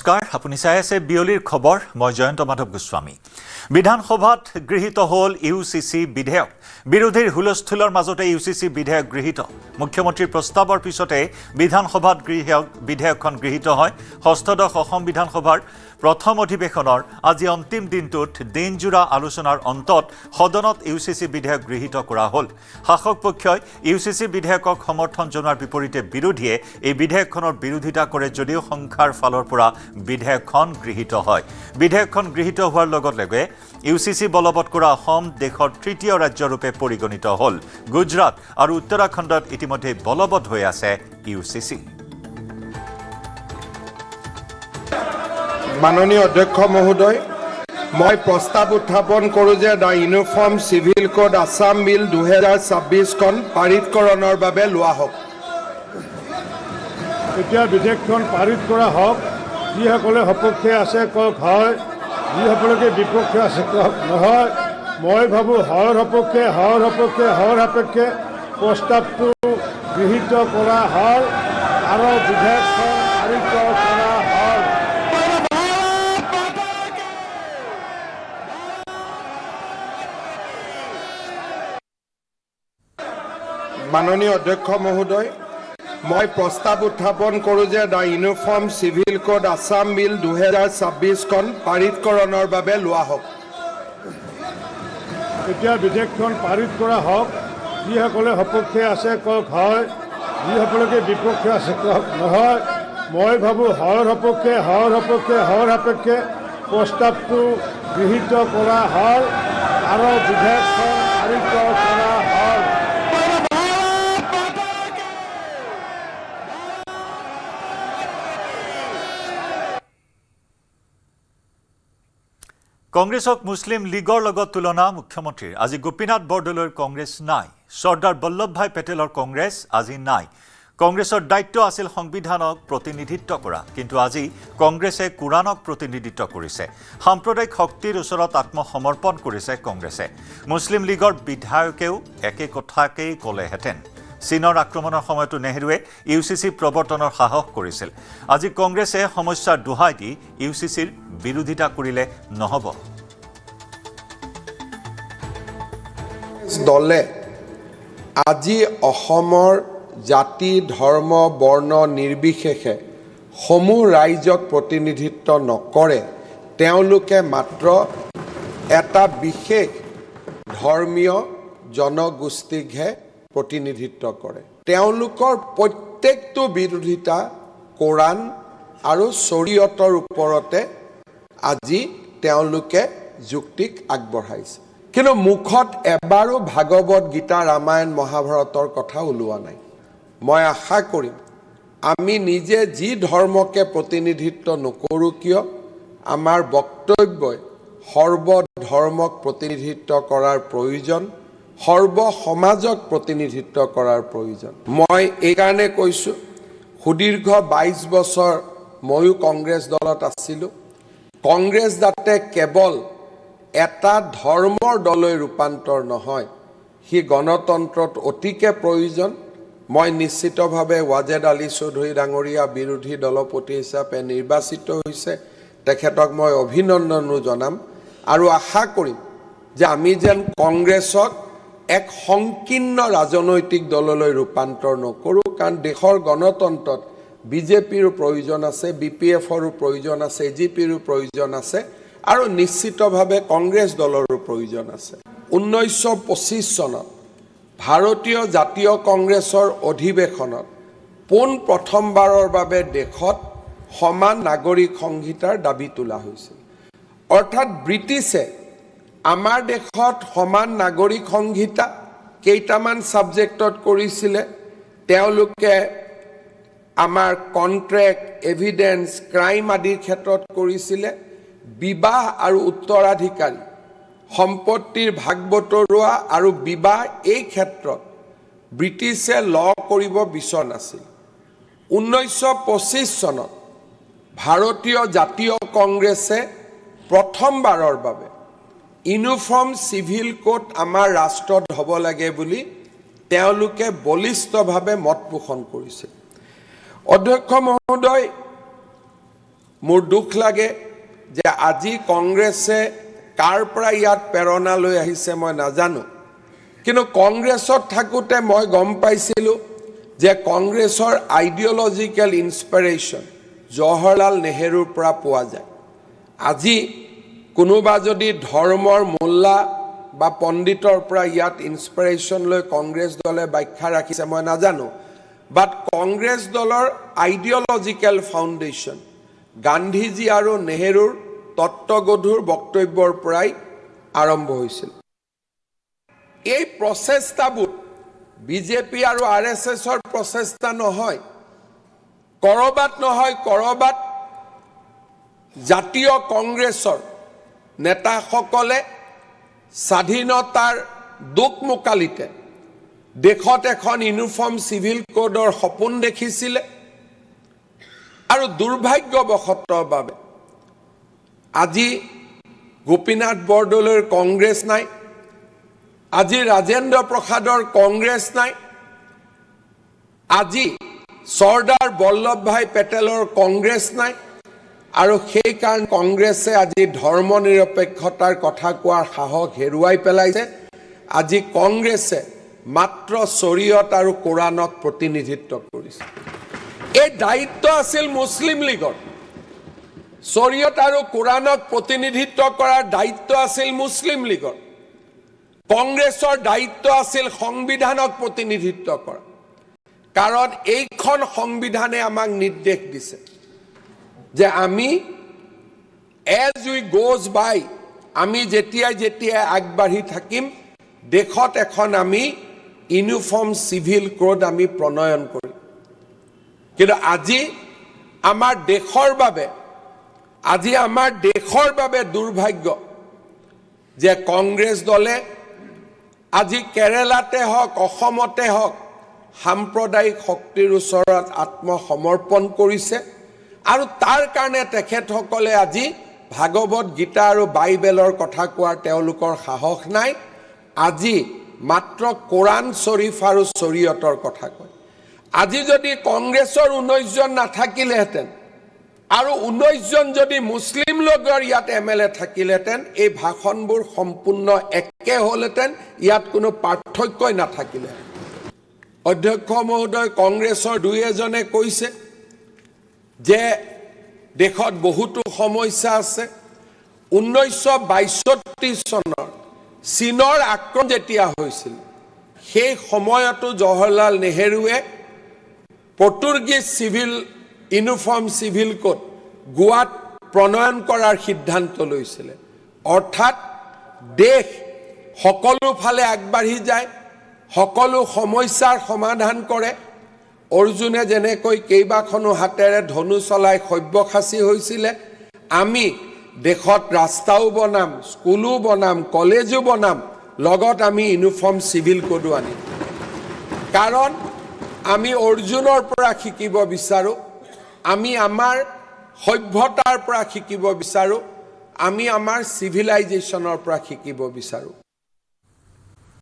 নমস্কাৰ আপুনি চাই আছে বিয়লিৰ খবৰ মই জয়ন্ত মাধৱ গোস্বামী বিধানসভাত গৃহীত হল ইউসিসি বিধেয়ক বিৰোধীৰ হুলস্থুলৰ মাজতে ইউসিসি বিধেয়ক গৃহীত মুখ্যমন্ত্ৰীৰ প্ৰস্তাৱৰ পিছতে বিধানসভাত বিধেয়কখন গৃহীত হয় ষষ্ঠদশ অসম বিধানসভাৰ প্ৰথম অধিৱেশনৰ আজি অন্তিম দিনটোত দিনজোৰা আলোচনাৰ অন্তত সদনত ইউসিসি বিধেয়ক গৃহীত কৰা হল শাসক পক্ষই ইউসিসি বিধেয়কক সমৰ্থন জনোৱাৰ বিপৰীতে বিৰোধীয়ে এই বিধেয়কখনৰ বিৰোধিতা কৰে যদিও সংখ্যাৰ ফালৰ পৰা বিধেয়কখন গৃহীত হয় বিধেয়কখন গৃহীত হোৱাৰ লগে ইউসিসি বলবৎ কৰা অসম দেশৰ তৃতীয় ৰাজ্যৰূপে পৰিগণিত হল গুজৰাট আৰু উত্তৰাখণ্ডত ইতিমধ্যে বলবৎ হৈ আছে ইউসিসি মাননীয় অধ্যক্ষ মহোদয় মই প্ৰস্তাৱ উত্থাপন কৰোঁ যে the uniform civil code Assam bill 2026 খন পাৰিতকৰণৰ বাবে লোৱা হোক এতিয়া বিধেয়কখন পাৰিত কৰা হোক যিসকলে সপক্ষে আছে কওক হয় যিসকলে বিপক্ষে আছে কওক নহয় মই ভাবোঁ হৰ সাপেক্ষে প্ৰস্তাৱটো গৃহীত কৰা হ'ল আৰু বিধেয়কখন পাৰিত কৰা হ'ল মাননীয় অধ্যক্ষ মহোদয় মই প্ৰস্তাৱ উত্থাপন কৰোঁ যে the uniform civil code Assam bill 2026 খন পাৰিতকৰণৰ বাবে লোৱা হোক এতিয়া বিধেয়কখন পাৰিত কৰা হোক যিসকলে সপক্ষে আছে কওক হয় যিসকলে বিপক্ষে আছে কওক নহয় মই ভাবোঁ হৰ সাপেক্ষে প্ৰস্তাৱটো গৃহীত কৰা হ'ল আৰু বিধেয়কখন পাৰিত কৰা হ'ল কংগ্ৰেছক মুছলিম লীগৰ লগত তুলনা মুখ্যমন্ত্ৰীৰ আজি গোপীনাথ বৰদলৈৰ কংগ্ৰেছ নাই চৰ্দাৰ বল্লভভাই পেটেলৰ কংগ্ৰেছ আজি নাই কংগ্ৰেছৰ দায়িত্ব আছিল সংবিধানক প্ৰতিনিধিত্ব কৰা কিন্তু আজি কংগ্ৰেছে কুৰাণক প্ৰতিনিধিত্ব কৰিছে সাম্প্ৰদায়িক শক্তিৰ ওচৰত আত্মসমৰ্পণ কৰিছে কংগ্ৰেছে মুছলিম লীগৰ বিধায়কেও একে কথাকেই ক'লেহেঁতেন চীনৰ আক্ৰমণৰ সময়তো নেহৰুৱে ইউসিসি প্ৰৱৰ্তনৰ সাহস কৰিছিল আজি কংগ্ৰেছে সমস্যাৰ দুহাই দি ইউসিসিৰ বিৰোধিতা কৰিলে নহব দলে আজি অসমৰ জাতি ধৰ্ম বৰ্ণ নিৰ্বিশেষে সমূহ ৰাইজক প্ৰতিনিধিত্ব নকৰে তেওঁলোকে মাত্ৰ এটা বিশেষ ধৰ্মীয় জনগোষ্ঠীকহে প্ৰতিনিধিত্ব কৰে তেওঁলোকৰ প্ৰত্যেকটো বিৰোধিতা কোৰাণ আৰু শৰীয়তৰ ওপৰতে আজি তেওঁলোকে যুক্তিক আগবঢ়াইছে কিন্তু মুখত এবাৰো ভাগৱত গীতা ৰামায়ণ মহাভাৰতৰ কথা ওলোৱা নাই মই আশা কৰিম আমি নিজে যি ধৰ্মকে প্ৰতিনিধিত্ব নকৰোঁ কিয় আমাৰ বক্তব্যই সৰ্বধৰ্মক প্ৰতিনিধিত্ব কৰাৰ প্ৰয়োজন সৰ্ব সমাজক প্ৰতিনিধিত্ব কৰাৰ প্ৰয়োজন মই এই কাৰণে কৈছোঁ সুদীৰ্ঘ 22 বছৰ ময়ো কংগ্ৰেছ দলত আছিলোঁ কংগ্ৰেছ যাতে কেৱল এটা ধৰ্মৰ দললৈ ৰূপান্তৰ নহয় হি গণতন্ত্ৰত অতিকে প্ৰয়োজন মই নিশ্চিতভাৱে ৱাজেদ আলী চৌধুৰী ডাঙৰীয়া বিৰোধী দলপতি হিচাপে নিৰ্বাচিত হৈছে তেখেতক মই অভিনন্দনো জনাম আৰু আশা কৰিম যে আমি যেন কংগ্ৰেছক এক সংকীৰ্ণ ৰাজনৈতিক দললৈ ৰূপান্তৰ নকৰোঁ কাৰণ দেশৰ গণতন্ত্ৰত বিজেপিৰো প্ৰয়োজন আছে বিপিএফৰো প্ৰয়োজন আছে এজিপিৰো প্ৰয়োজন আছে আৰু নিশ্চিতভাৱে কংগ্ৰেছ দলৰো প্ৰয়োজন আছে 1925 চনত ভাৰতীয় জাতীয় কংগ্ৰেছৰ অধিৱেশনত প্ৰথমবাৰৰ বাবে দেশত সমান নাগৰিক সংহিতাৰ দাবী তোলা হৈছিল অৰ্থাৎ ব্ৰিটিছে আমাৰ দেশত সমান নাগৰিক সংহিতা কেইটামান সাবজেক্টত কৰিছিলে তেওঁলোকে আমাৰ কন্ট্ৰেক্ট এভিডেন্স ক্ৰাইম আদিৰ ক্ষেত্ৰত কৰিছিলে বিবাহ আৰু উত্তৰাধিকাৰী সম্পত্তিৰ ভাগ বটৰুৱা আৰু বিবাহ এই ক্ষেত্ৰত ব্ৰিটিছে ল কৰিব বিচৰা নাছিল 1925 চনত ভাৰতীয় জাতীয় কংগ্ৰেছে প্ৰথমবাৰৰ বাবে ইউনিফৰ্ম চিভিল কোড আমাৰ ৰাষ্ট্ৰত হ'ব লাগে বুলি তেওঁলোকে বলিষ্ঠভাৱে মত পোষণ কৰিছিল অধ্যক্ষ মহোদয় মোৰ দুখ লাগে যে আজি কংগ্ৰেছে কাৰ পৰা ইয়াত প্ৰেৰণা লৈ আহিছে মই নাজানো, কিন্তু কংগ্ৰেছত থাকোঁতে মই গম পাইছিলোঁ যে কংগ্ৰেছৰ আইডিঅলজিকেল ইনস্পিৰেশ্যন জৱাহৰলাল নেহৰুৰ পৰা পোৱা যায়। আজি কোনোবা যদি ধৰ্মৰ মোল্লা বা পণ্ডিতৰ পৰা ইয়াত ইনস্পিৰেশ্যন লৈ কংগ্ৰেছ দলে ব্যাখ্যা ৰাখিছে মই নাজানো, বাট কংগ্ৰেছ দলৰ আইডিঅলজিকেল ফাউণ্ডেশ্যন গান্ধীজী আৰু নেহৰুৰ তত্ত্বগধুৰ বক্তব্যৰ পৰাই আৰম্ভ হৈছিল। এই প্ৰচেষ্টাবোৰ বিজেপি আৰু RSSৰ প্ৰচেষ্টা নহয়, কৰবাত জাতীয় কংগ্ৰেছৰ নেতাসকলে স্বাধীনতাৰ দুখ মোকালিতে দেশত এখন ইউনিফৰ্ম চিভিল কোডৰ সপোন দেখিছিলে আৰু দুৰ্ভাগ্যবশতঃ বাবে আজি গোপীনাথ বৰদলৈৰ কংগ্ৰেছ নাই, আজি ৰাজেন্দ্ৰ প্ৰসাদৰ কংগ্ৰেছ নাই, আজি চৰ্দাৰ বল্লভ ভাই পেটেলৰ কংগ্ৰেছ নাই, আৰু সেই কাৰণ কংগ্ৰেছে আজি ধৰ্ম নিৰপেক্ষতাৰ কথা কোৱাৰ সাহস হেৰুৱাই পেলাইছে। আজি কংগ্ৰেছে মাত্ৰ শৰীয়ত আৰু কোৰাণক প্ৰতিনিধিত্ব কৰিছে। এই দায়িত্ব আছিল মুছলিম লীগৰ, শৰীয়ত আৰু কোৰাণক প্ৰতিনিধিত্ব কৰাৰ দায়িত্ব আছিল মুছলিম লীগৰ। কংগ্ৰেছৰ দায়িত্ব আছিল সংবিধানক প্ৰতিনিধিত্ব কৰা, কাৰণ এইখন সংবিধানে আমাক নিৰ্দেশ দিছে যে আমি এজ উই গোজ বাই, আমি যেতিয়াই আগবাঢ়ি থাকিম দেশত এখন আমি ইউনিফৰ্ম চিভিল কোড আমি প্ৰণয়ন কৰিম। কিন্তু আজি আমাৰ দেশৰ বাবে দুৰ্ভাগ্য যে কংগ্ৰেছ দলে আজি কেৰালাতে হওক অসমতে হওক সাম্প্ৰদায়িক শক্তিৰ ওচৰত আত্মসমৰ্পণ কৰিছে, আৰু তাৰ কাৰণে তেখেতসকলে আজি ভাগৱত গীতা আৰু বাইবেলৰ কথা কোৱাৰ তেওঁলোকৰ সাহস নাই। আজি মাত্ৰ কোৰাণ শ্বৰীফ আৰু শৰীয়তৰ কথা কয়। আজি যদি কংগ্ৰেছৰ 19 জন নাথাকিলেহেঁতেন আৰু 19 জন যদি মুছলিম লীগৰ ইয়াত MLA থাকিলেহেঁতেন, এই ভাষণবোৰ সম্পূৰ্ণ একে হ'লহেঁতেন, ইয়াত কোনো পাৰ্থক্যই নাথাকিলে। অধ্যক্ষ মহোদয়, কংগ্ৰেছৰ 2-এজনে কৈছে যে দেশত বহুতো সমস্যা আছে। 1962 চনৰ চীনৰ আক্ৰমণ যেতিয়া হৈছিল সেই সময়তো জৱাহৰলাল নেহৰুৱে পৰ্তুগীজ ইউনিফৰ্ম চিভিল কোড গোৱাত প্ৰণয়ন কৰাৰ সিদ্ধান্ত লৈছিলে। অৰ্থাৎ দেশ সকলো ফালে আগবাঢ়ি যায়, সকলো সমস্যাৰ সমাধান কৰে। অৰ্জুনে যেনেকৈ কেইবাখনো হাতেৰে ধনু চলাই সব্যসাচী হৈছিলে, আমি দেশত ৰাস্তাও বনাম, স্কুলো বনাম, কলেজো বনাম, লগত আমি ইউনিফৰ্ম চিভিল কোডো আনিম। কাৰণ আমি অৰ্জুনৰ পৰা শিকিব বিচাৰোঁ, আমি আমাৰ সভ্যতাৰ পৰা শিকিব বিচাৰোঁ, আমি আমাৰ চিভিলাইজেশ্যনৰ পৰা শিকিব বিচাৰোঁ।